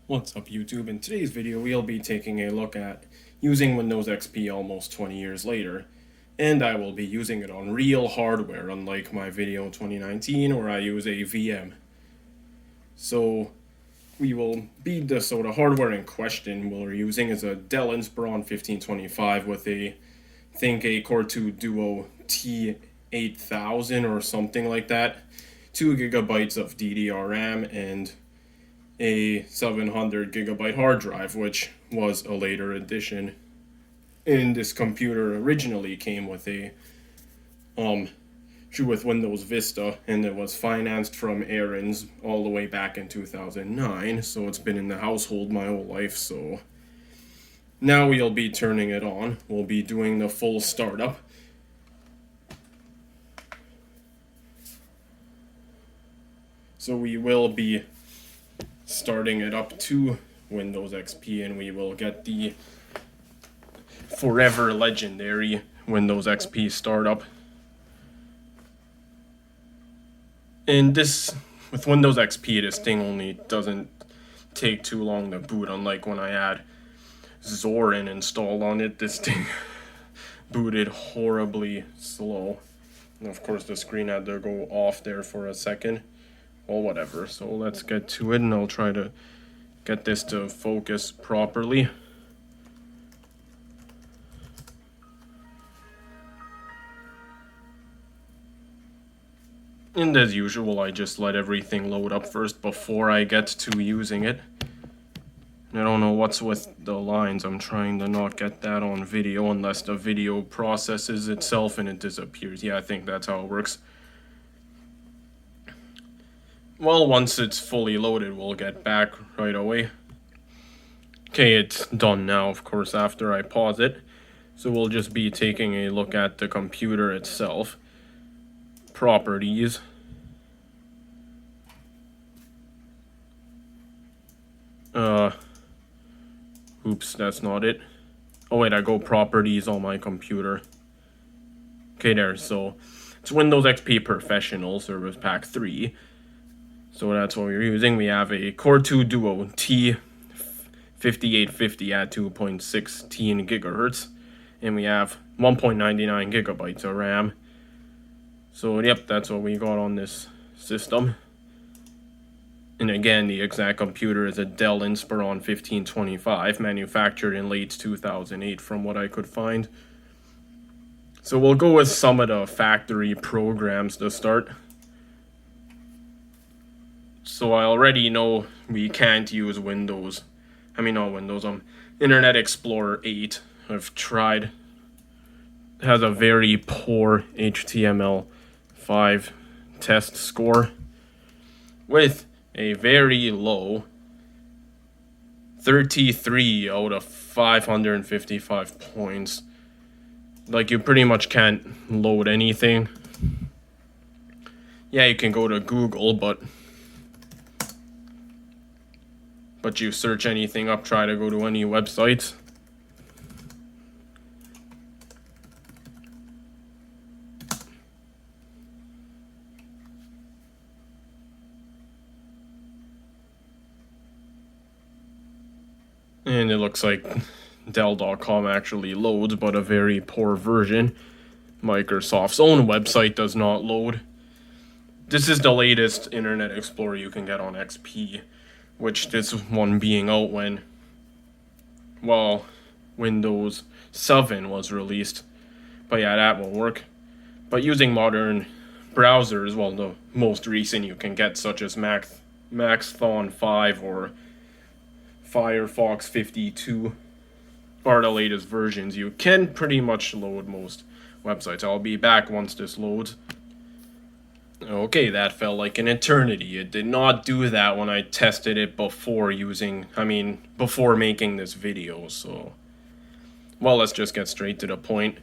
What's up YouTube? In today's video we'll be taking a look at using Windows XP almost 20 years later, and I will be using it on real hardware unlike my video in 2019 where I use a VM. So we will be the hardware in question we're using is a Dell Inspiron 1525 with a Core 2 Duo T8000 or something like that, 2 gigabytes of DDR RAM and a 700 gigabyte hard drive, which was a later addition. And this computer originally came with with Windows Vista, and it was financed from Aaron's all the way back in 2009, so it's been in the household my whole life. So now we'll be turning it on. We'll be doing the full startup. So we will be starting it up to Windows XP, and we will get the forever legendary Windows XP startup. And this, with Windows XP, this thing only doesn't take too long to boot, unlike when I had Zorin installed on it. This thing booted horribly slow. And of course the screen had to go off there for a second. Well, whatever, so let's get to it, and I'll try to get this to focus properly. And as usual, I just let everything load up first before I get to using it. And I don't know what's with the lines. I'm trying to not get that on video unless the video processes itself and it disappears. Yeah, I think that's how it works. Well, once it's fully loaded, we'll get back right away. Okay, it's done now, of course, after I pause it. So we'll just be taking a look at the computer itself. Properties. Oops, that's not it. Oh wait, I go properties on my computer. Okay, there, so it's Windows XP Professional Service Pack 3. So that's what we're using. We have a Core 2 Duo T5850 at 2.16 gigahertz. And we have 1.99 gigabytes of RAM. So yep, that's what we got on this system. And again, the exact computer is a Dell Inspiron 1525, manufactured in late 2008 from what I could find. So we'll go with some of the factory programs to start. So I already know we can't use Windows. Internet Explorer 8. I've tried. It has a very poor HTML5 test score with a very low 33 out of 555 points. Like, you pretty much can't load anything. Yeah, you can go to Google, but you search anything up, try to go to any websites. And it looks like Dell.com actually loads, but a very poor version. Microsoft's own website does not load. This is the latest Internet Explorer you can get on XP, which this one being out when, well, Windows 7 was released. But yeah, that won't work. But using modern browsers, well, the most recent you can get, such as Maxthon 5 or Firefox 52, are the latest versions, you can pretty much load most websites. I'll be back once this loads. Okay, that felt like an eternity. It did not do that when I tested it before making this video, so... Well, let's just get straight to the point.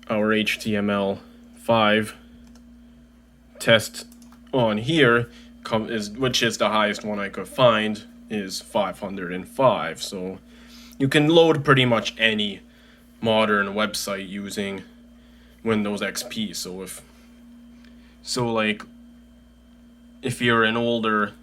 Our HTML5 test on here, which is the highest one I could find, is 505, so you can load pretty much any modern website using Windows XP. If you're an older,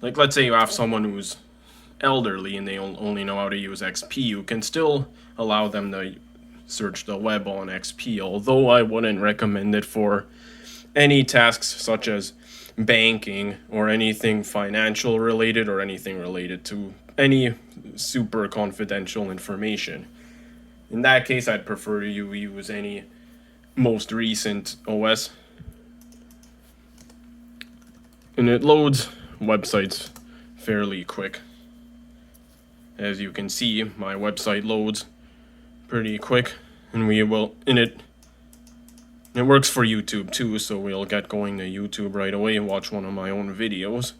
like, let's say you have someone who's elderly and they only know how to use XP, you can still allow them to search the web on XP, although I wouldn't recommend it for any tasks such as banking or anything financial related or anything related to any super confidential information. In that case, I'd prefer you use any most recent OS. And it loads websites fairly quick. As you can see, my website loads pretty quick, and it works for YouTube too, so we'll get going to YouTube right away and watch one of my own videos.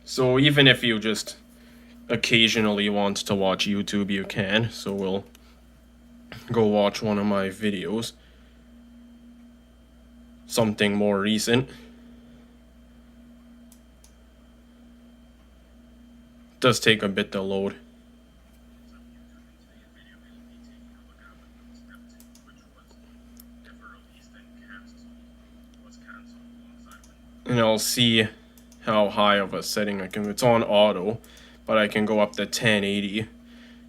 So even if you just occasionally want to watch YouTube, you can. So we'll go watch one of my videos. Something more recent. Does take a bit to load. And I'll see how high of a setting I can. It's on auto, but I can go up to 1080.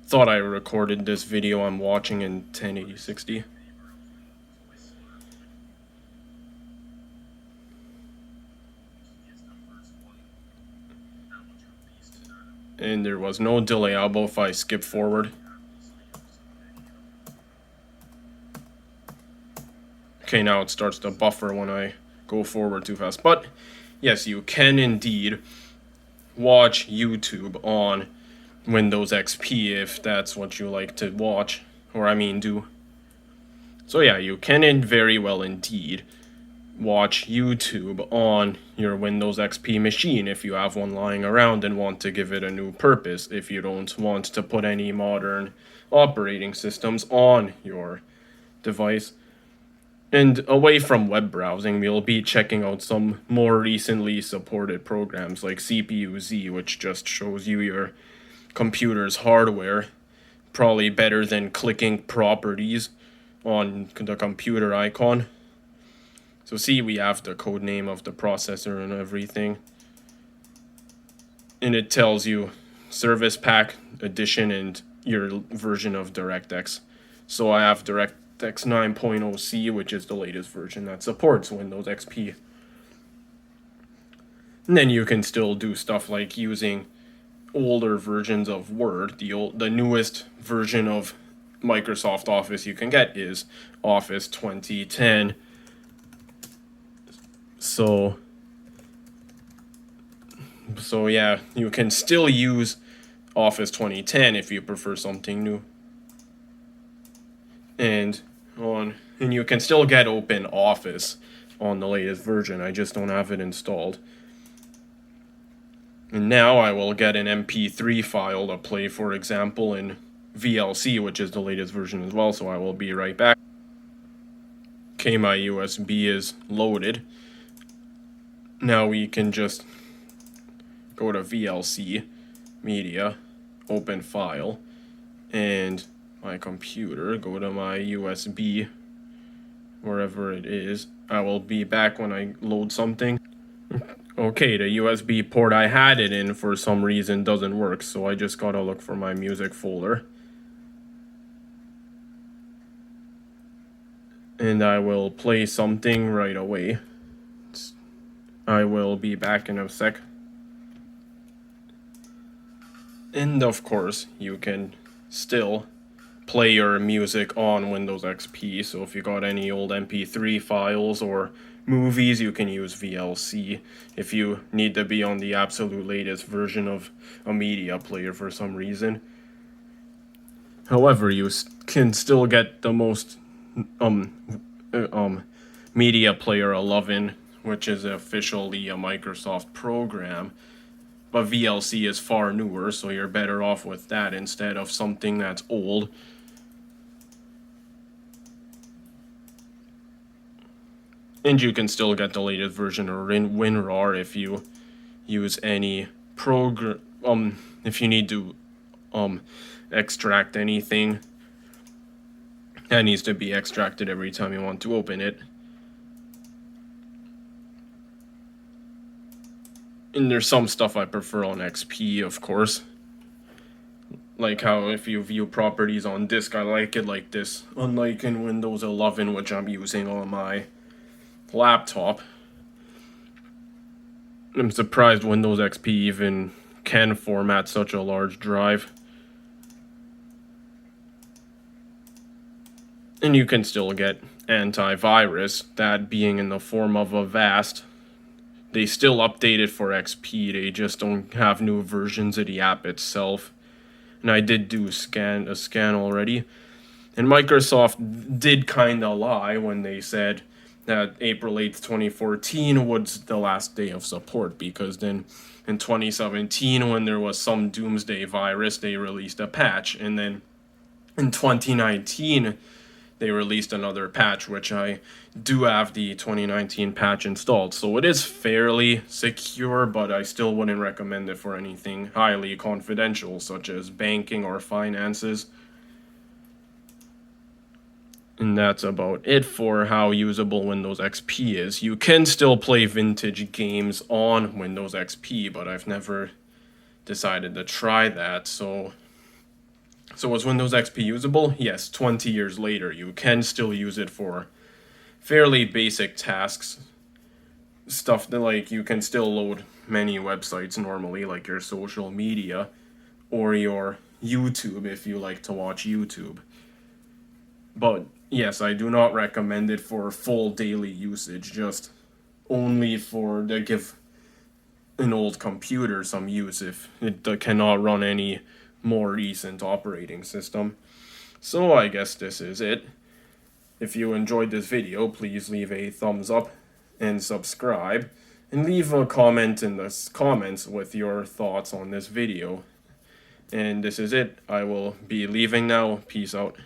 Thought I recorded this video I'm watching in 1080-60. And there was no delay. How about if I skip forward? Okay, now it starts to buffer when I go forward too fast. But yes, you can indeed watch YouTube on Windows XP if that's what you like to watch, or I mean do. So yeah, you can very well indeed watch YouTube on your Windows XP machine if you have one lying around and want to give it a new purpose, if you don't want to put any modern operating systems on your device. And away from web browsing, we'll be checking out some more recently supported programs like CPU-Z, which just shows you your computer's hardware. Probably better than clicking properties on the computer icon. So see, we have the code name of the processor and everything. And it tells you service pack, edition, and your version of DirectX. So I have DirectX 9.0C, which is the latest version that supports Windows XP. And then you can still do stuff like using older versions of Word. The newest version of Microsoft Office you can get is Office 2010. So yeah, you can still use Office 2010 if you prefer something new. And you can still get Open Office on the latest version. I just don't have it installed. And now I will get an MP3 file to play, for example, in VLC, which is the latest version as well, so I will be right back. Okay, my USB is loaded. Now we can just go to VLC, Media, Open File, and my computer, go to my USB, wherever it is. I will be back when I load something. Okay, the USB port I had it in for some reason doesn't work, so I just gotta look for my music folder. And I will play something right away. I will be back in a sec. And of course, you can still play your music on Windows XP, so if you got any old MP3 files or movies, you can use VLC. If you need to be on the absolute latest version of a media player for some reason. However, you can still get the most Media Player 11, which is officially a Microsoft program. But VLC is far newer, so you're better off with that instead of something that's old. And you can still get the latest version of WinRAR if you use any program. If you need to extract anything that needs to be extracted every time you want to open it. And there's some stuff I prefer on XP, of course. Like how if you view properties on disk, I like it like this. Unlike in Windows 11, which I'm using on my laptop. I'm surprised Windows XP even can format such a large drive. And you can still get antivirus, that being in the form of Avast. They still update it for XP, they just don't have new versions of the app itself. And I did do a scan already. And Microsoft did kinda lie when they said that April 8th, 2014 was the last day of support, because then in 2017, when there was some doomsday virus, they released a patch, and then in 2019 they released another patch, which I do have the 2019 patch installed. So it is fairly secure, but I still wouldn't recommend it for anything highly confidential, such as banking or finances. And that's about it for how usable Windows XP is. You can still play vintage games on Windows XP, but I've never decided to try that. So was Windows XP usable? Yes, 20 years later, you can still use it for fairly basic tasks. Stuff that, like, you can still load many websites normally, like your social media or your YouTube if you like to watch YouTube. But yes, I do not recommend it for full daily usage, just only for to give an old computer some use if it cannot run any more recent operating system. So I guess this is it. If you enjoyed this video, please leave a thumbs up and subscribe, and leave a comment in the comments with your thoughts on this video. And this is it. I will be leaving now. Peace out.